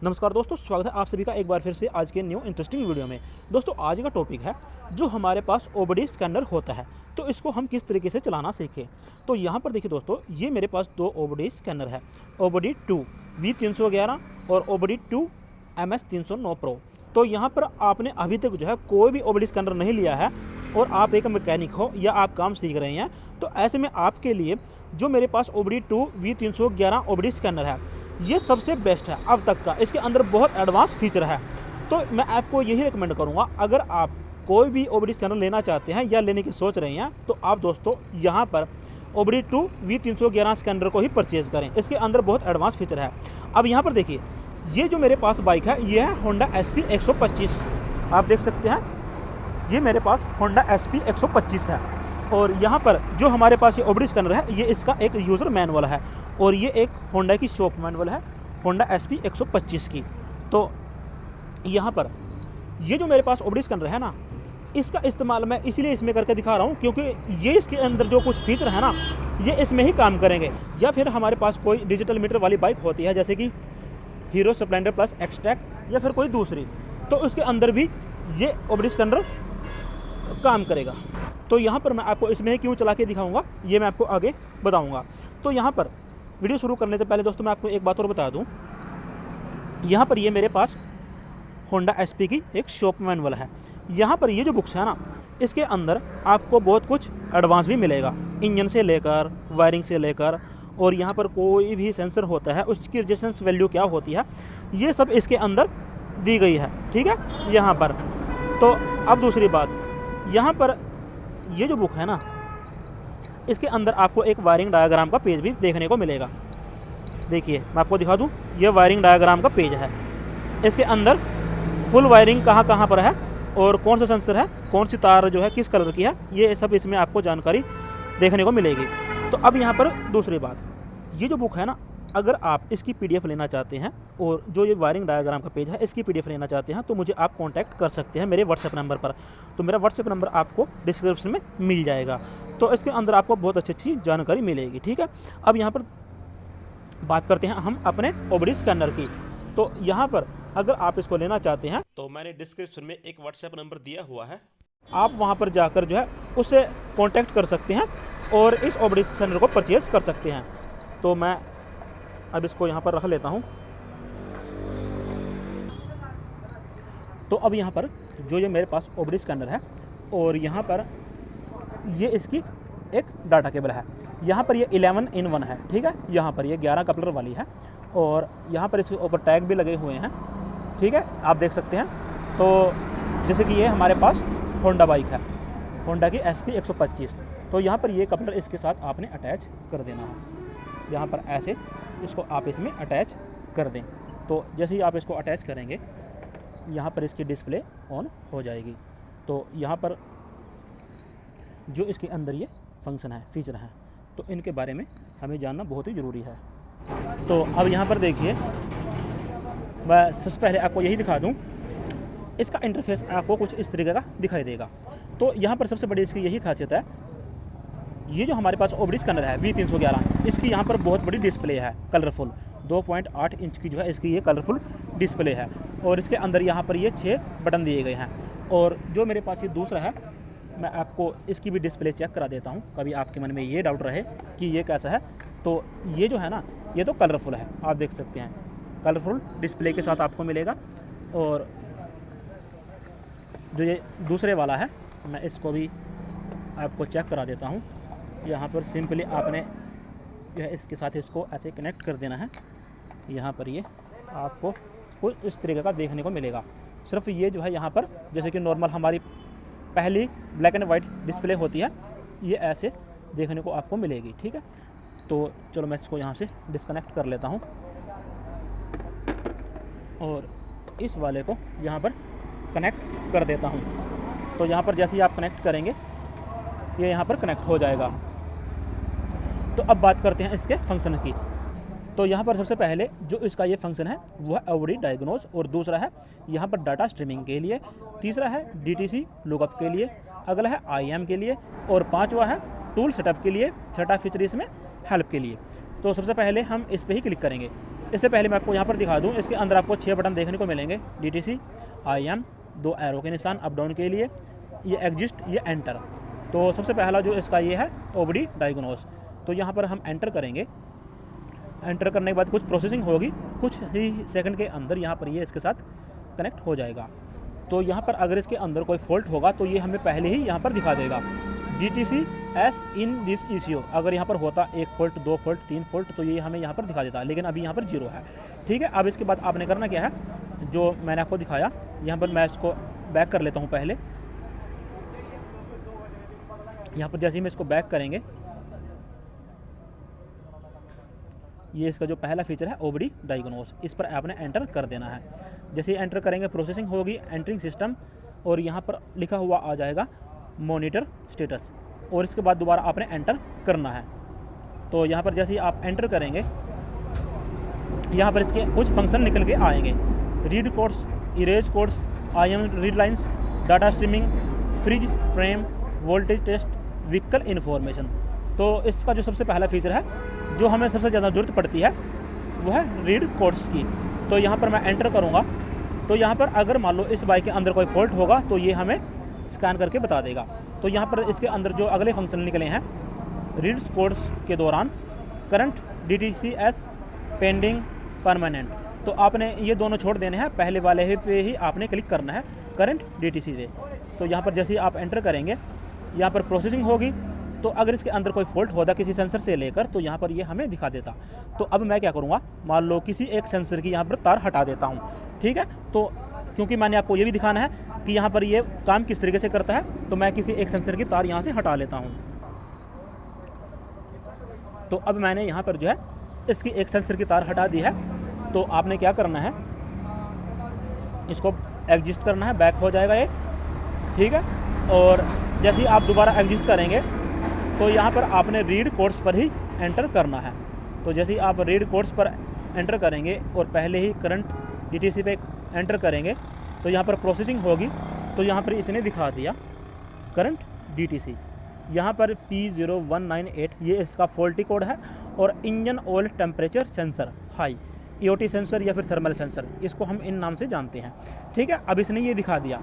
नमस्कार दोस्तों, स्वागत है आप सभी का एक बार फिर से आज के न्यू इंटरेस्टिंग वीडियो में। दोस्तों आज का टॉपिक है जो हमारे पास ओबीडी स्कैनर होता है तो इसको हम किस तरीके से चलाना सीखें। तो यहाँ पर देखिए दोस्तों, ये मेरे पास दो ओबीडी स्कैनर है, ओबीडी 2 V311 और ओबीडी 2 MS309 प्रो। तो यहाँ पर आपने अभी तक जो है कोई भी ओबीडी स्कैनर नहीं लिया है और आप एक मैकेनिक हो या आप काम सीख रहे हैं, तो ऐसे में आपके लिए जो मेरे पास ओबीडी 2 V311 ओबीडी स्कैनर है ये सबसे बेस्ट है अब तक का। इसके अंदर बहुत एडवांस फीचर है, तो मैं आपको यही रिकमेंड करूंगा। अगर आप कोई भी ओबीडी स्कैनर लेना चाहते हैं या लेने की सोच रहे हैं तो आप दोस्तों यहाँ पर ओबीडी 2 V311 स्कैनर को ही परचेज करें। इसके अंदर बहुत एडवांस फीचर है। अब यहाँ पर देखिए, ये जो मेरे पास बाइक है ये है होंडा SP 125। आप देख सकते हैं ये मेरे पास होंडा SP 125 है। और यहाँ पर जो हमारे पास ये ओबीडी स्कैनर है ये इसका एक यूज़र मैनुअल है और ये एक होंडा की शॉप मैनुअल है, होंडा SP 125 की। तो यहाँ पर ये जो मेरे पास ओबीडी स्कैनर है ना, इसका इस्तेमाल मैं इसलिए इसमें करके दिखा रहा हूँ क्योंकि ये इसके अंदर जो कुछ फीचर है ना ये इसमें ही काम करेंगे। या फिर हमारे पास कोई डिजिटल मीटर वाली बाइक होती है जैसे कि हीरो स्प्लेंडर प्लस एक्सट्रैक्ट या फिर कोई दूसरी, तो उसके अंदर भी ये ओबीडी स्कैनर काम करेगा। तो यहाँ पर मैं आपको इसमें क्यों चला के दिखाऊंगा ये मैं आपको आगे बताऊंगा। तो यहाँ पर वीडियो शुरू करने से पहले दोस्तों मैं आपको एक बात और बता दूं, यहाँ पर ये मेरे पास होंडा SP की एक शॉप मैनुअल है। यहाँ पर ये जो बुक्स है ना इसके अंदर आपको बहुत कुछ एडवांस भी मिलेगा, इंजन से लेकर वायरिंग से लेकर, और यहाँ पर कोई भी सेंसर होता है उसकी रेजिस्टेंस वैल्यू क्या होती है ये सब इसके अंदर दी गई है, ठीक है यहाँ पर। तो अब दूसरी बात, यहाँ पर ये जो बुक है ना इसके अंदर आपको एक वायरिंग डायग्राम का पेज भी देखने को मिलेगा। देखिए मैं आपको दिखा दूं, ये वायरिंग डायग्राम का पेज है। इसके अंदर फुल वायरिंग कहाँ कहाँ पर है और कौन सा सेंसर है, कौन सी तार जो है किस कलर की है, ये सब इसमें आपको जानकारी देखने को मिलेगी। तो अब यहाँ पर दूसरी बात, ये जो बुक है ना अगर आप इसकी PDF लेना चाहते हैं और जो ये वायरिंग डायग्राम का पेज है इसकी PDF लेना चाहते हैं तो मुझे आप कांटेक्ट कर सकते हैं मेरे WhatsApp नंबर पर। तो मेरा WhatsApp नंबर आपको डिस्क्रिप्शन में मिल जाएगा। तो इसके अंदर आपको बहुत अच्छी जानकारी मिलेगी, ठीक है। अब यहाँ पर बात करते हैं हम अपने ओबीडी स्कैनर की। तो यहाँ पर अगर आप इसको लेना चाहते हैं तो मैंने डिस्क्रिप्शन में एक WhatsApp नंबर दिया हुआ है, आप वहाँ पर जाकर जो है उससे कॉन्टैक्ट कर सकते हैं और इस ओबीडी स्कैनर को परचेज कर सकते हैं। तो मैं अब इसको यहाँ पर रख लेता हूँ। तो अब यहाँ पर जो ये मेरे पास ओबीडी स्कैनर है और यहाँ पर ये इसकी एक डाटा केबल है, यहाँ पर ये 11 in 1 है, ठीक है। यहाँ पर ये 11 कपलर वाली है और यहाँ पर इसके ऊपर टैग भी लगे हुए हैं, ठीक है, आप देख सकते हैं। तो जैसे कि ये हमारे पास होंडा बाइक है, होंडा की SP 125। तो यहाँ पर ये कपलर इसके साथ आपने अटैच कर देना है, यहाँ पर ऐसे इसको आप इसमें अटैच कर दें। तो जैसे ही आप इसको अटैच करेंगे यहाँ पर इसकी डिस्प्ले ऑन हो जाएगी। तो यहाँ पर जो इसके अंदर ये फंक्शन है, फीचर हैं, तो इनके बारे में हमें जानना बहुत ही ज़रूरी है। तो अब यहाँ पर देखिए, मैं सबसे पहले आपको यही दिखा दूँ, इसका इंटरफेस आपको कुछ इस तरीके का दिखाई देगा। तो यहाँ पर सबसे बड़ी इसकी यही खासियत है, ये जो हमारे पास ओबीडी स्कैनर है V311 इसकी यहाँ पर बहुत बड़ी डिस्प्ले है, कलरफुल 2.8 इंच की जो है इसकी ये कलरफुल डिस्प्ले है। और इसके अंदर यहाँ पर ये 6 बटन दिए गए हैं। और जो मेरे पास ये दूसरा है, मैं आपको इसकी भी डिस्प्ले चेक करा देता हूँ, कभी आपके मन में ये डाउट रहे कि ये कैसा है। तो ये जो है ना ये तो कलरफुल है, आप देख सकते हैं, कलरफुल डिस्प्ले के साथ आपको मिलेगा। और जो ये दूसरे वाला है मैं इसको भी आपको चेक करा देता हूँ। यहाँ पर सिंपली आपने जो है इसके साथ इसको ऐसे कनेक्ट कर देना है। यहाँ पर ये आपको कुछ इस तरीके का देखने को मिलेगा। सिर्फ ये जो है यहाँ पर जैसे कि नॉर्मल हमारी पहली ब्लैक एंड वाइट डिस्प्ले होती है, ये ऐसे देखने को आपको मिलेगी, ठीक है। तो चलो मैं इसको यहाँ से डिस्कनेक्ट कर लेता हूँ और इस वाले को यहाँ पर कनेक्ट कर देता हूँ। तो यहाँ पर जैसे ही आप कनेक्ट करेंगे ये यहाँ पर कनेक्ट हो जाएगा। तो अब बात करते हैं इसके फंक्शन की। तो यहाँ पर सबसे पहले जो इसका ये फंक्शन है वो है ओबीडी डायग्नोज, और दूसरा है यहाँ पर डाटा स्ट्रीमिंग के लिए, तीसरा है DTC लुकअप के लिए, अगला है IM के लिए, और पांचवा है टूल सेटअप के लिए, छठा फीचर इसमें हेल्प के लिए। तो सबसे पहले हम इस पर ही क्लिक करेंगे। इससे पहले मैं आपको यहाँ पर दिखा दूँ, इसके अंदर आपको 6 बटन देखने को मिलेंगे, DTC, IM, 2 एरो के निशान अप डाउन के लिए, ये एग्जिस्ट, ये एंटर। तो सबसे पहला जो इसका ये है OBD डायग्नोस। तो यहाँ पर हम एंटर करेंगे। एंटर करने के बाद कुछ प्रोसेसिंग होगी, कुछ ही सेकंड के अंदर यहाँ पर ये इसके साथ कनेक्ट हो जाएगा। तो यहाँ पर अगर इसके अंदर कोई फॉल्ट होगा तो ये हमें पहले ही यहाँ पर दिखा देगा, DTC S in this ECU। अगर यहाँ पर होता 1 फॉल्ट, 2 फॉल्ट, 3 फॉल्ट तो ये हमें यहाँ पर दिखा देता, लेकिन अभी यहाँ पर 0 है। ठीक है, अब इसके बाद आपने करना क्या है, जो मैंने आपको दिखाया, यहाँ पर मैं इसको बैक कर लेता हूँ पहले। यहाँ पर जैसे ही मैं इसको बैक करेंगे, ये इसका जो पहला फीचर है OBD डायग्नोस, इस पर आपने एंटर कर देना है। जैसे ही एंटर करेंगे प्रोसेसिंग होगी, एंटरिंग सिस्टम, और यहाँ पर लिखा हुआ आ जाएगा मॉनिटर स्टेटस, और इसके बाद दोबारा आपने एंटर करना है। तो यहाँ पर जैसे ही आप एंटर करेंगे, यहाँ पर इसके कुछ फंक्शन निकल के आएंगे, read codes, erase codes, IM read lines, data streaming, freeze frame, voltage test, vehicle information. तो इसका जो सबसे पहला फीचर है, जो हमें सबसे ज़्यादा ज़रूरत पड़ती है, वो है रीड कोड्स की। तो यहाँ पर मैं एंटर करूँगा, तो यहाँ पर अगर मान लो इस बाइक के अंदर कोई फॉल्ट होगा तो ये हमें स्कैन करके बता देगा। तो यहाँ पर इसके अंदर जो अगले फंक्शन निकले हैं, रीड कोड्स के दौरान करंट, DTCS, पेंडिंग, परमानेंट। तो आपने ये दोनों छोड़ देने हैं, पहले वाले पे ही आपने क्लिक करना है, करंट DTC से। तो यहाँ पर जैसे ही आप एंटर करेंगे, यहाँ पर प्रोसेसिंग होगी, तो अगर इसके अंदर कोई फॉल्ट होता किसी सेंसर से लेकर, तो यहाँ पर ये हमें दिखा देता। तो अब मैं क्या करूँगा, मान लो किसी एक सेंसर की यहाँ पर तार हटा देता हूँ। ठीक है, तो क्योंकि मैंने आपको ये भी दिखाना है कि यहाँ पर ये काम किस तरीके से करता है, तो मैं किसी एक सेंसर की तार यहाँ से हटा लेता हूँ। तो अब मैंने यहाँ पर जो है इसकी एक सेंसर की तार हटा दी है। तो आपने क्या करना है, इसको एग्जिस्ट करना है, बैक हो जाएगा ये। ठीक है, और जैसे ही आप दोबारा एग्जिस्ट करेंगे, तो यहाँ पर आपने रीड कोड्स पर ही एंटर करना है। तो जैसे ही आप रीड कोड्स पर एंटर करेंगे और पहले ही करंट DTC पे एंटर करेंगे, तो यहाँ पर प्रोसेसिंग होगी। तो यहाँ पर इसने दिखा दिया करंट DTC, यहाँ पर P0198 ये इसका फॉल्टी कोड है, और engine oil temperature sensor high, EOT sensor या फिर थर्मल सेंसर, इसको हम इन नाम से जानते हैं। ठीक है, अब इसने ये दिखा दिया,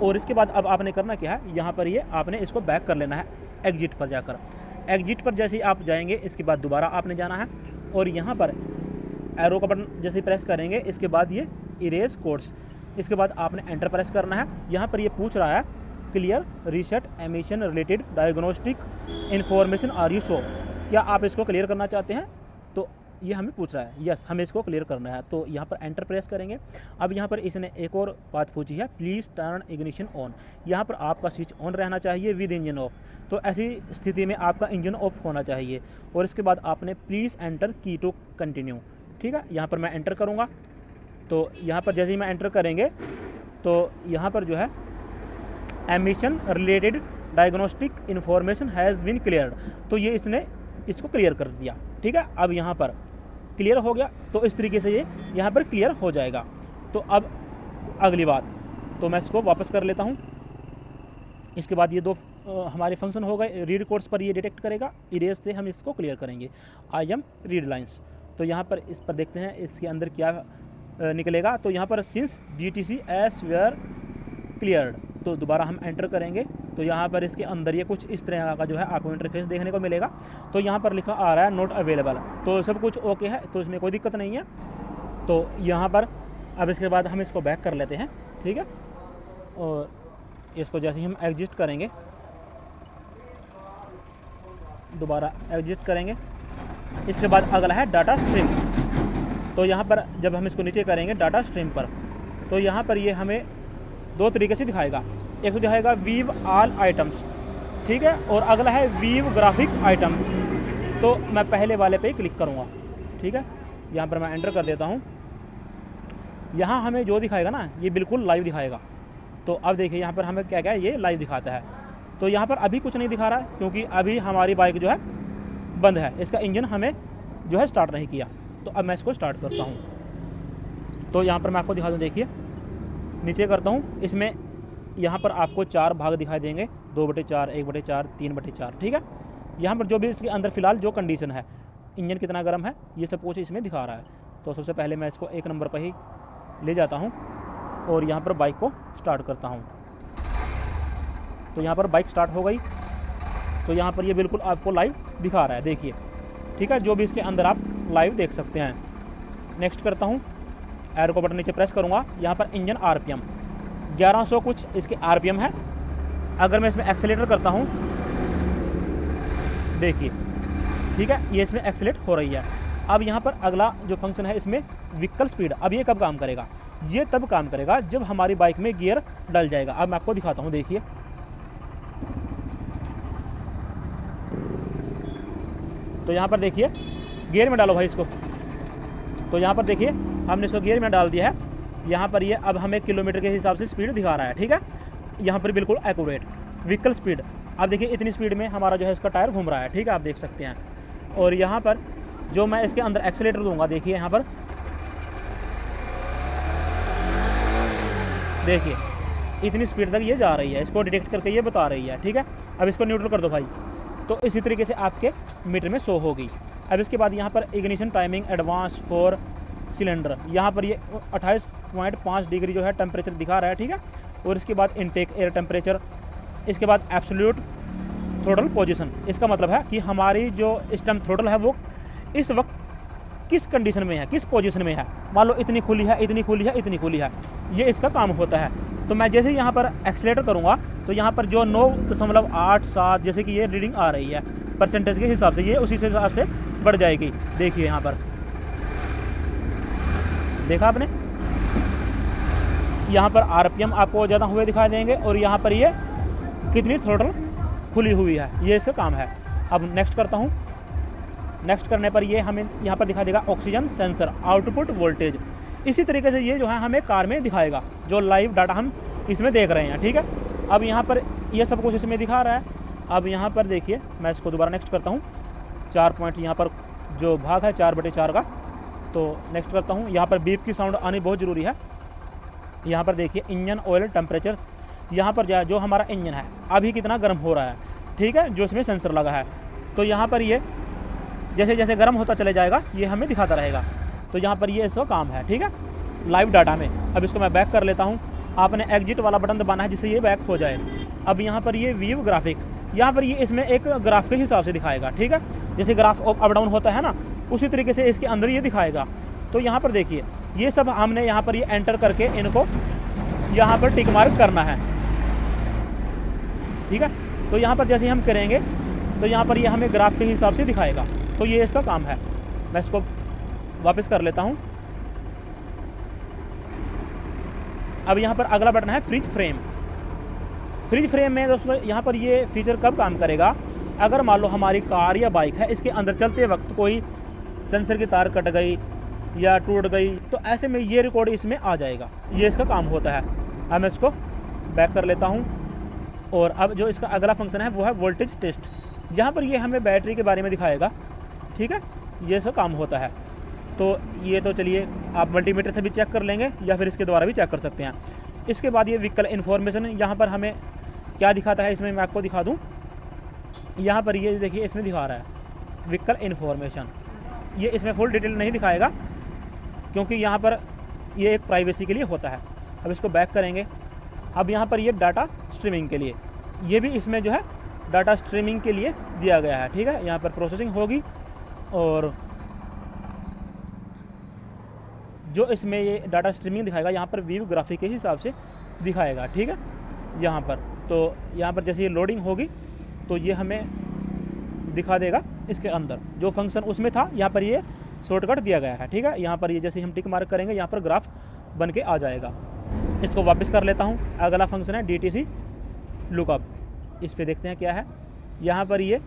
और इसके बाद अब आपने करना क्या है, यहाँ पर ये आपने इसको बैक कर लेना है एग्जिट पर जाकर। एग्जिट पर जैसे ही आप जाएंगे, इसके बाद दोबारा आपने जाना है, और यहाँ पर एरो का बटन जैसे ही प्रेस करेंगे, इसके बाद ये इरेज कोड्स, इसके बाद आपने एंटर प्रेस करना है। यहाँ पर ये पूछ रहा है clear reset emission related diagnostic information are you sure, क्या आप इसको क्लियर करना चाहते हैं? तो ये हमें पूछ रहा है, यस हमें इसको क्लियर करना है। तो यहाँ पर एंटर प्रेस करेंगे। अब यहाँ पर इसने एक और बात पूछी है, प्लीज़ टर्न इग्निशन ऑन, यहाँ पर आपका स्विच ऑन रहना चाहिए विद इंजन ऑफ। तो ऐसी स्थिति में आपका इंजन ऑफ होना चाहिए, और इसके बाद आपने प्लीज़ एंटर की टू कंटिन्यू। ठीक है, यहाँ पर मैं एंटर करूँगा। तो यहाँ पर जैसे ही मैं एंटर करेंगे, तो यहाँ पर जो है emission related diagnostic information has been cleared, तो ये इसने इसको क्लियर कर दिया। ठीक है, अब यहाँ पर क्लियर हो गया, तो इस तरीके से ये यहाँ पर क्लियर हो जाएगा। तो अब अगली बात, तो मैं इसको वापस कर लेता हूँ। इसके बाद ये दो हमारे फंक्शन हो गए। रीड कोड्स पर ये डिटेक्ट करेगा, इरेज से हम इसको क्लियर करेंगे। IM रीड लाइन्स, तो यहाँ पर इस पर देखते हैं इसके अंदर क्या निकलेगा। तो यहाँ पर since DTC S were cleared, तो दोबारा हम एंटर करेंगे। तो यहाँ पर इसके अंदर ये कुछ इस तरह का जो है आपको इंटरफेस देखने को मिलेगा। तो यहाँ पर लिखा आ रहा है नॉट अवेलेबल, तो सब कुछ ओके है, तो इसमें कोई दिक्कत नहीं है। तो यहाँ पर अब इसके बाद हम इसको बैक कर लेते हैं। ठीक है, और इसको जैसे ही हम एग्जिस्ट करेंगे, दोबारा एग्जिस्ट करेंगे। इसके बाद अगला है डाटा स्ट्रीम। तो यहाँ पर जब हम इसको नीचे करेंगे डाटा स्ट्रीम पर, तो यहाँ पर ये हमें दो तरीके से दिखाएगा। एक तो दिखाएगा वीव ऑल आइटम्स, ठीक है, और अगला है वीव ग्राफिक आइटम। तो मैं पहले वाले पे ही क्लिक करूँगा। ठीक है, यहाँ पर मैं एंटर कर देता हूँ। यहाँ हमें जो दिखाएगा ना, ये बिल्कुल लाइव दिखाएगा। तो अब देखिए यहाँ पर हमें क्या क्या है, ये लाइव दिखाता है। तो यहाँ पर अभी कुछ नहीं दिखा रहा है, क्योंकि अभी हमारी बाइक जो है बंद है, इसका इंजन हमें जो है स्टार्ट नहीं किया। तो अब मैं इसको स्टार्ट करता हूँ। तो यहाँ पर मैं आपको दिखा दूँ, देखिए नीचे करता हूँ। इसमें यहाँ पर आपको 4 भाग दिखाई देंगे, 2/4, 1/4, 3/4। ठीक है, यहाँ पर जो भी इसके अंदर फ़िलहाल जो कंडीशन है, इंजन कितना गर्म है, ये सब कुछ इसमें दिखा रहा है। तो सबसे पहले मैं इसको 1 नंबर पर ही ले जाता हूँ और यहाँ पर बाइक को स्टार्ट करता हूँ। तो यहाँ पर बाइक स्टार्ट हो गई। तो यहाँ पर ये बिल्कुल आपको लाइव दिखा रहा है, देखिए, ठीक है, जो भी इसके अंदर आप लाइव देख सकते हैं। नेक्स्ट करता हूँ, एरो को बटन नीचे प्रेस करूँगा। यहाँ पर इंजन RPM 1100 कुछ इसके RPM है। अगर मैं इसमें एक्सेलेटर करता हूँ, देखिए, ठीक है, ये इसमें एक्सेलेट हो रही है। अब यहाँ पर अगला जो फंक्शन है इसमें व्हीकल स्पीड। अब ये कब काम करेगा? ये तब काम करेगा जब हमारी बाइक में गियर डल जाएगा। अब मैं आपको दिखाता हूँ, देखिए, तो यहाँ पर देखिए गियर में डालो भाई इसको। तो यहाँ पर देखिए हमने इसको गियर में डाल दिया है। यहाँ पर ये अब हमें किलोमीटर के हिसाब से स्पीड दिखा रहा है, ठीक है, यहाँ पर बिल्कुल एक्यूरेट व्हीकल स्पीड। अब देखिए इतनी स्पीड में हमारा जो है इसका टायर घूम रहा है, ठीक है, आप देख सकते हैं। और यहाँ पर जो मैं इसके अंदर एक्सीलेटर दूंगा, देखिए यहाँ पर देखिए इतनी स्पीड तक ये जा रही है, इसको डिटेक्ट करके ये बता रही है, ठीक है। अब इसको न्यूट्रल कर दो भाई, तो इसी तरीके से आपके मीटर में शो होगी। अब इसके बाद यहाँ पर ignition timing advance for cylinder, यहाँ पर ये 28.5 डिग्री जो है टेम्परेचर दिखा रहा है, ठीक है। और इसके बाद इनटेक एयर टेम्परेचर, इसके बाद एब्सोल्यूट थ्रोटल पोजीशन। इसका मतलब है कि हमारी जो स्टम थ्रोटल है वो इस वक्त किस कंडीशन में है, किस पोजीशन में है। मान लो इतनी खुली है, इतनी खुली है, इतनी खुली है, ये इसका काम होता है। तो मैं जैसे ही यहाँ पर एक्सीलेटर करूँगा तो यहाँ पर जो 9.87 जैसे कि ये रीडिंग आ रही है परसेंटेज के हिसाब से, ये उसी से हिसाब से बढ़ जाएगी। देखिए यहाँ पर देखा आपने, यहाँ पर RPM आपको ज़्यादा हुए दिखाई देंगे और यहाँ पर ये कितनी थ्रोटल खुली हुई है, ये इसका काम है। अब नेक्स्ट करता हूँ। नेक्स्ट करने पर ये हमें यहाँ पर दिखा देगा ऑक्सीजन सेंसर आउटपुट वोल्टेज। इसी तरीके से ये जो है हमें कार में दिखाएगा, जो लाइव डाटा हम इसमें देख रहे हैं, ठीक है। अब यहाँ पर ये सब कुछ इसमें दिखा रहा है। अब यहाँ पर देखिए मैं इसको दोबारा नेक्स्ट करता हूँ। 4 पॉइंट यहाँ पर जो भाग है 4/4 का, तो नेक्स्ट करता हूँ। यहाँ पर बीप की साउंड आनी बहुत ज़रूरी है। यहाँ पर देखिए इंजन ऑयल टेम्परेचर, यहाँ पर जो हमारा इंजन है अभी कितना गर्म हो रहा है, ठीक है, जो इसमें सेंसर लगा है। तो यहाँ पर ये जैसे जैसे गर्म होता चले जाएगा ये हमें दिखाता रहेगा। तो यहाँ पर ये इसका काम है, ठीक है, लाइव डाटा में। अब इसको मैं बैक कर लेता हूँ। आपने एग्जिट वाला बटन दबाना है जिससे ये बैक हो जाए। अब यहाँ पर ये व्यू ग्राफिक्स, यहाँ पर ये इसमें एक ग्राफ के हिसाब से दिखाएगा, ठीक है, जैसे ग्राफ अप डाउन होता है ना, उसी तरीके से इसके अंदर ये दिखाएगा। तो यहाँ पर देखिए ये सब हमने यहाँ पर ये एंटर करके इनको यहाँ पर टिक मार्क करना है, ठीक है। तो यहाँ पर जैसे हम करेंगे तो यहाँ पर ये हमें ग्राफ के हिसाब से दिखाएगा। तो ये इसका काम है। मैं इसको वापस कर लेता हूँ। अब यहाँ पर अगला बटन है फ्रीज फ्रेम। फ्रीज फ्रेम में दोस्तों यहाँ पर ये फीचर कब काम करेगा? अगर मान लो हमारी कार या बाइक है, इसके अंदर चलते वक्त कोई सेंसर की तार कट गई या टूट गई, तो ऐसे में ये रिकॉर्ड इसमें आ जाएगा। ये इसका काम होता है। अब मैं इसको बैक कर लेता हूँ। और अब जो इसका अगला फंक्शन है वो है वोल्टेज टेस्ट। यहाँ पर ये हमें बैटरी के बारे में दिखाएगा, ठीक है, ये इसका काम होता है। तो ये तो चलिए आप मल्टीमीटर से भी चेक कर लेंगे या फिर इसके द्वारा भी चेक कर सकते हैं। इसके बाद ये व्हीकल इन्फॉर्मेशन, यहाँ पर हमें क्या दिखाता है इसमें मैं आपको दिखा दूँ। यहाँ पर ये देखिए इसमें दिखा रहा है व्हीकल इन्फॉर्मेशन। ये इसमें फुल डिटेल नहीं दिखाएगा क्योंकि यहाँ पर ये एक प्राइवेसी के लिए होता है। अब इसको बैक करेंगे। अब यहाँ पर ये डाटा स्ट्रीमिंग के लिए, ये भी इसमें जो है डाटा स्ट्रीमिंग के लिए दिया गया है, ठीक है। यहाँ पर प्रोसेसिंग होगी और जो इसमें ये डाटा स्ट्रीमिंग दिखाएगा यहाँ पर व्यू ग्राफिक के हिसाब से दिखाएगा, ठीक है। यहाँ पर तो यहाँ पर जैसे ये लोडिंग होगी तो ये हमें दिखा देगा इसके अंदर जो फंक्शन उसमें था, यहाँ पर ये शॉर्टकट दिया गया है, ठीक है। यहाँ पर ये जैसे हम टिक मार्क करेंगे यहाँ पर ग्राफ बन के आ जाएगा। इसको वापस कर लेता हूँ। अगला फंक्शन है DTC लुकअप। इस पर देखते हैं क्या है। यहाँ पर ये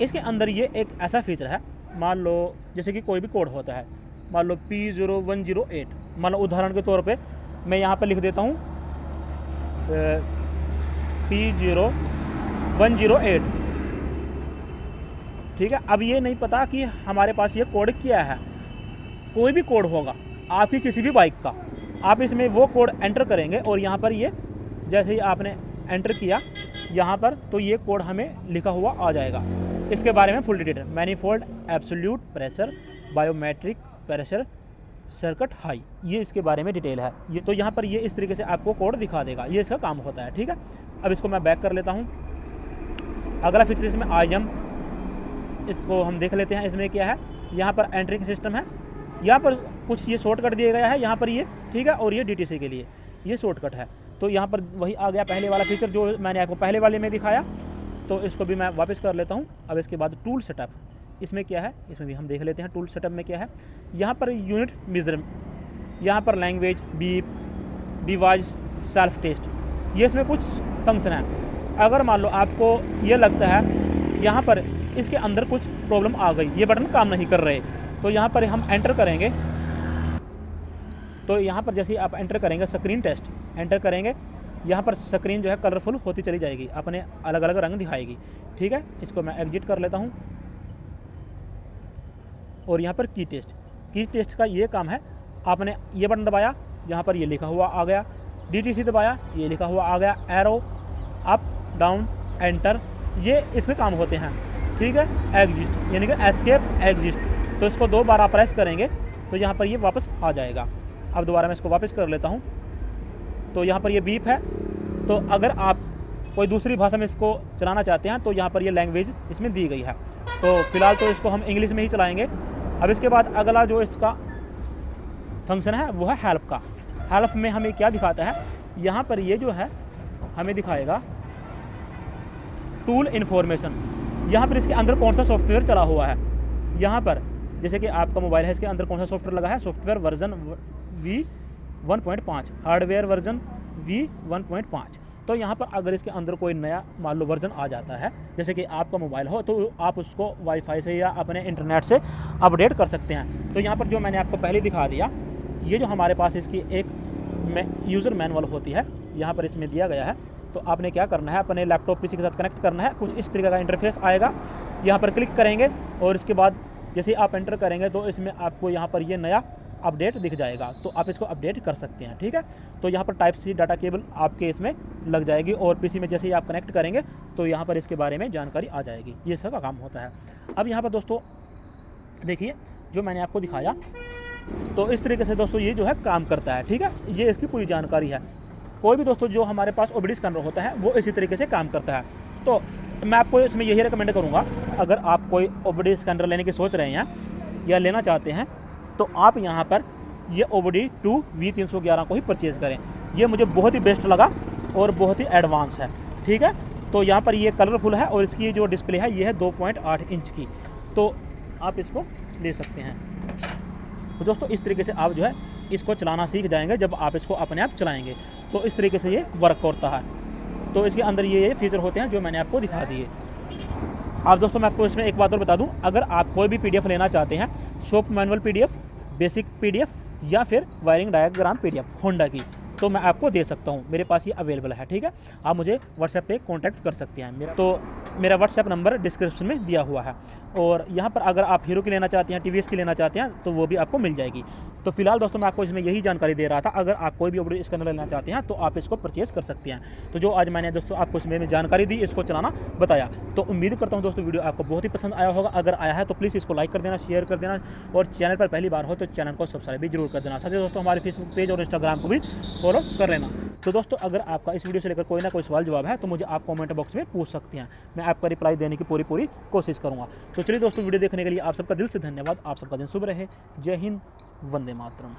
इसके अंदर ये एक ऐसा फीचर है, मान लो जैसे कि कोई भी कोड होता है, मान लो P0108, मान लो उदाहरण के तौर पे मैं यहाँ पर लिख देता हूँ P0108, ठीक है। अब ये नहीं पता कि हमारे पास ये कोड क्या है, कोई भी कोड होगा आपकी किसी भी बाइक का, आप इसमें वो कोड एंटर करेंगे और यहाँ पर ये जैसे ही आपने एंटर किया यहाँ पर तो ये कोड हमें लिखा हुआ आ जाएगा। इसके बारे में full detail, manifold, absolute pressure, biometric pressure, circuit high, ये इसके बारे में डिटेल है। ये तो यहाँ पर ये इस तरीके से आपको कोड दिखा देगा, ये इसका काम होता है। ठीक है, अब इसको मैं बैक कर लेता हूँ। अगला फीचर इसमें IM, इसको हम देख लेते हैं। इसमें क्या है, यहाँ पर एंट्री सिस्टम है, यहाँ पर कुछ ये शॉर्टकट दिया गया है यहाँ पर ये, ठीक है, और ये DTC के लिए ये शॉर्टकट है। तो यहाँ पर वही आ गया पहले वाला फीचर जो मैंने आपको पहले वाले में दिखाया। तो इसको भी मैं वापस कर लेता हूँ। अब इसके बाद टूल सेटअप, इसमें क्या है, इसमें भी हम देख लेते हैं टूल सेटअप में क्या है। यहाँ पर यूनिट मेजर, यहाँ पर language, beep, device, self test, ये इसमें कुछ फंक्शन है। अगर मान लो आपको ये लगता है यहाँ पर इसके अंदर कुछ प्रॉब्लम आ गई, ये बटन काम नहीं कर रहे, तो यहाँ पर हम एंटर करेंगे। तो यहाँ पर जैसे ही आप एंटर करेंगे, स्क्रीन टेस्ट एंटर करेंगे, यहाँ पर स्क्रीन जो है कलरफुल होती चली जाएगी, अपने अलग अलग रंग दिखाएगी। ठीक है, इसको मैं एग्जिट कर लेता हूँ। और यहाँ पर की टेस्ट का ये काम है, आपने ये बटन दबाया, यहाँ पर ये लिखा हुआ आ गया, DTC दबाया, ये लिखा हुआ आ गया, एरो, अप, डाउन, एंटर, ये इसके काम होते हैं। ठीक है, एग्जिट यानी कि एस्केप, एग्जिट, तो इसको 2 बार आप प्रेस करेंगे तो यहाँ पर ये वापस आ जाएगा। अब दोबारा मैं इसको वापस कर लेता हूँ। तो यहाँ पर ये बीप है, तो अगर आप कोई दूसरी भाषा में इसको चलाना चाहते हैं तो यहाँ पर ये लैंग्वेज इसमें दी गई है। तो फिलहाल तो इसको हम इंग्लिश में ही चलाएंगे। अब इसके बाद अगला जो इसका फंक्शन है वो है हेल्प का। हेल्प में हमें क्या दिखाता है, यहाँ पर ये जो है हमें दिखाएगा टूल इन्फॉर्मेशन, यहाँ पर इसके अंदर कौन सा सॉफ्टवेयर चला हुआ है। यहाँ पर जैसे कि आपका मोबाइल है, इसके अंदर कौन सा सॉफ्टवेयर लगा है, software version V1.5, hardware version V1.5। तो यहाँ पर अगर इसके अंदर कोई नया मान लो वर्जन आ जाता है, जैसे कि आपका मोबाइल हो, तो आप उसको वाईफाई से या अपने इंटरनेट से अपडेट कर सकते हैं। तो यहाँ पर जो मैंने आपको पहले दिखा दिया, ये जो हमारे पास इसकी एक यूज़र मैनुअल होती है, यहाँ पर इसमें दिया गया है। तो आपने क्या करना है, अपने लैपटॉप PC के साथ कनेक्ट करना है। कुछ इस तरीके का इंटरफेस आएगा, यहाँ पर क्लिक करेंगे और इसके बाद जैसे आप एंटर करेंगे तो इसमें आपको यहाँ पर ये नया अपडेट दिख जाएगा, तो आप इसको अपडेट कर सकते हैं। ठीक है, तो यहाँ पर Type-C डाटा केबल आपके इसमें लग जाएगी और PC में जैसे ही आप कनेक्ट करेंगे तो यहाँ पर इसके बारे में जानकारी आ जाएगी। ये सब का काम होता है। अब यहाँ पर दोस्तों देखिए जो मैंने आपको दिखाया, तो इस तरीके से दोस्तों ये जो है काम करता है। ठीक है, ये इसकी पूरी जानकारी है। कोई भी दोस्तों जो हमारे पास OBD स्कैनर होता है वो इसी तरीके से काम करता है। तो मैं आपको इसमें यही रिकमेंड करूँगा, अगर आप कोई OBD स्कैनर लेने की सोच रहे हैं या लेना चाहते हैं तो आप यहाँ पर ये OBD2 V311 को ही परचेज़ करें। ये मुझे बहुत ही बेस्ट लगा और बहुत ही एडवांस है। ठीक है, तो यहाँ पर ये कलरफुल है और इसकी जो डिस्प्ले है ये है 2.8 इंच की, तो आप इसको ले सकते हैं। तो दोस्तों इस तरीके से आप जो है इसको चलाना सीख जाएंगे जब आप इसको अपने आप चलाएंगे। तो इस तरीके से ये वर्क होता है। तो इसके अंदर ये फीचर होते हैं जो मैंने आपको दिखा दिए। अब दोस्तों मैं आपको इसमें एक बात और बता दूं, अगर आप कोई भी PDF लेना चाहते हैं, shop manual PDF, basic PDF या फिर वायरिंग डायग्राम PDF होंडा की, तो मैं आपको दे सकता हूं। मेरे पास ये अवेलेबल है। ठीक है, आप मुझे व्हाट्सएप पे कांटेक्ट कर सकते हैं। मेरा व्हाट्सएप नंबर डिस्क्रिप्शन में दिया हुआ है। और यहाँ पर अगर आप हीरो की लेना चाहते हैं, TVS की लेना चाहते हैं तो वो भी आपको मिल जाएगी। तो फिलहाल दोस्तों मैं आपको इसमें यही जानकारी दे रहा था। अगर आप कोई भी OBD स्कैनर लेना चाहते हैं तो आप इसको परचेज़ कर सकते हैं। तो जो आज मैंने दोस्तों आपको इसमें जानकारी दी, इसको चलाना बताया, तो उम्मीद करता हूँ दोस्तों वीडियो आपको बहुत ही पसंद आया होगा। अगर आया है तो प्लीज़ इसको लाइक कर देना, शेयर कर देना, और चैनल पर पहली बार हो तो चैनल को सब्सक्राइब भी जरूर कर देना। साथ ही दोस्तों हमारे फेसबुक पेज और इंस्टाग्राम को भी फॉलो कर लेना। तो दोस्तों अगर आपका इस वीडियो से लेकर कोई ना कोई सवाल जवाब है तो मुझे आप कमेंट बॉक्स में पूछ सकते हैं, मैं आपका रिप्लाई देने की पूरी कोशिश करूँगा। तो चलिए दोस्तों वीडियो देखने के लिए आप सबका दिल से धन्यवाद। आप सबका दिन शुभ रहे। जय हिंद, वंदे मातरम।